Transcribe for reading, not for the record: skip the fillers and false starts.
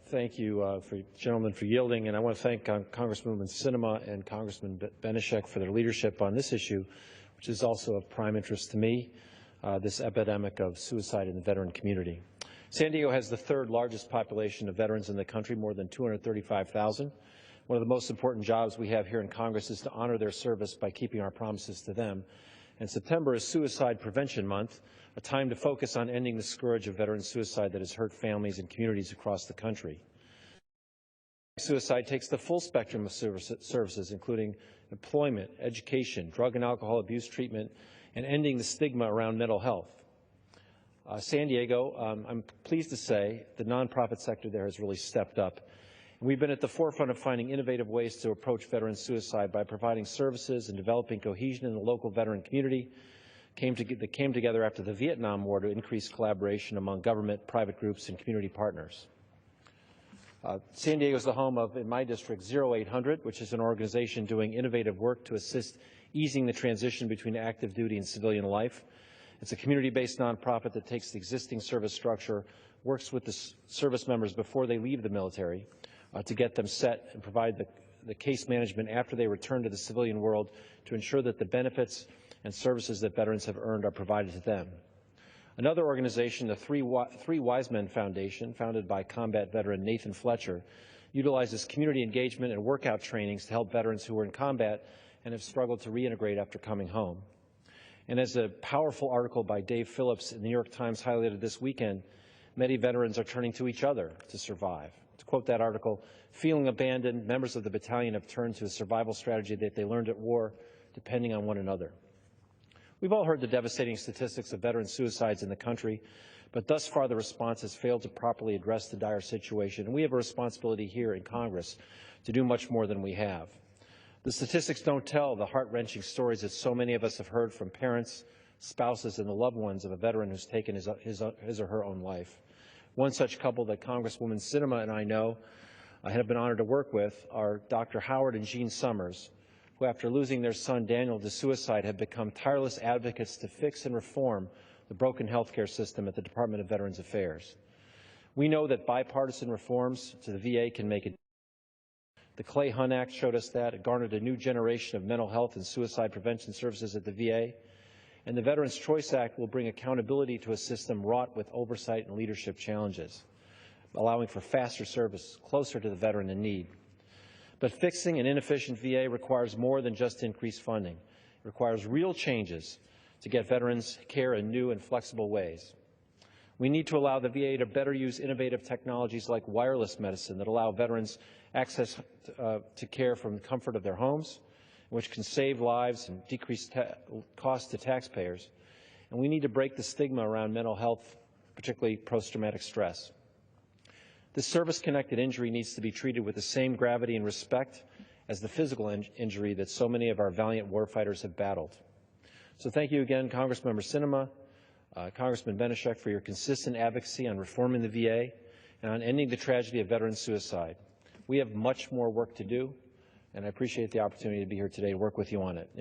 Thank you, gentlemen, for yielding, and I want to thank Congresswoman Sinema and Congressman Benishek for their leadership on this issue, which is also of prime interest to me, this epidemic of suicide in the veteran community. San Diego has the third largest population of veterans in the country, more than 235,000. One of the most important jobs we have here in Congress is to honor their service by keeping our promises to them. And September is Suicide Prevention Month, a time to focus on ending the scourge of veteran suicide that has hurt families and communities across the country. Suicide takes the full spectrum of services, including employment, education, drug and alcohol abuse treatment, and ending the stigma around mental health. San Diego, I'm pleased to say, the nonprofit sector there has really stepped up. We've been at the forefront of finding innovative ways to approach veteran suicide by providing services and developing cohesion in the local veteran community that came together after the Vietnam War to increase collaboration among government, private groups, and community partners. San Diego is the home of, in my district, 0800, which is an organization doing innovative work to assist easing the transition between active duty and civilian life. It's a community-based nonprofit that takes the existing service structure, works with the service members before they leave the military to get them set and provide the case management after they return to the civilian world to ensure that the benefits and services that veterans have earned are provided to them. Another organization, the Three Wise Men Foundation, founded by combat veteran Nathan Fletcher, utilizes community engagement and workout trainings to help veterans who are in combat and have struggled to reintegrate after coming home. And as a powerful article by Dave Phillips in the New York Times highlighted this weekend, many veterans are turning to each other to survive. To quote that article, feeling abandoned, members of the battalion have turned to a survival strategy that they learned at war, depending on one another. We've all heard the devastating statistics of veteran suicides in the country, but thus far the response has failed to properly address the dire situation, and we have a responsibility here in Congress to do much more than we have. The statistics don't tell the heart-wrenching stories that so many of us have heard from parents, spouses, and the loved ones of a veteran who's taken his or her own life. One such couple that Congresswoman Sinema and I know have been honored to work with are Dr. Howard and Jean Summers, who, after losing their son Daniel to suicide, have become tireless advocates to fix and reform the broken healthcare system at the Department of Veterans Affairs. We know that bipartisan reforms to the VA can make it. The Clay Hunt Act showed us that. It garnered a new generation of mental health and suicide prevention services at the VA. And the Veterans Choice Act will bring accountability to a system wrought with oversight and leadership challenges, allowing for faster service closer to the veteran in need. But fixing an inefficient VA requires more than just increased funding. It requires real changes to get veterans care in new and flexible ways. We need to allow the VA to better use innovative technologies like wireless medicine that allow veterans access to care from the comfort of their homes, which can save lives and decrease costs to taxpayers. And we need to break the stigma around mental health, particularly post-traumatic stress. This service-connected injury needs to be treated with the same gravity and respect as the physical injury that so many of our valiant warfighters have battled. So thank you again, Congressmember Sinema, Congressman Benishek, for your consistent advocacy on reforming the VA and on ending the tragedy of veteran suicide. We have much more work to do, and I appreciate the opportunity to be here today to work with you on it.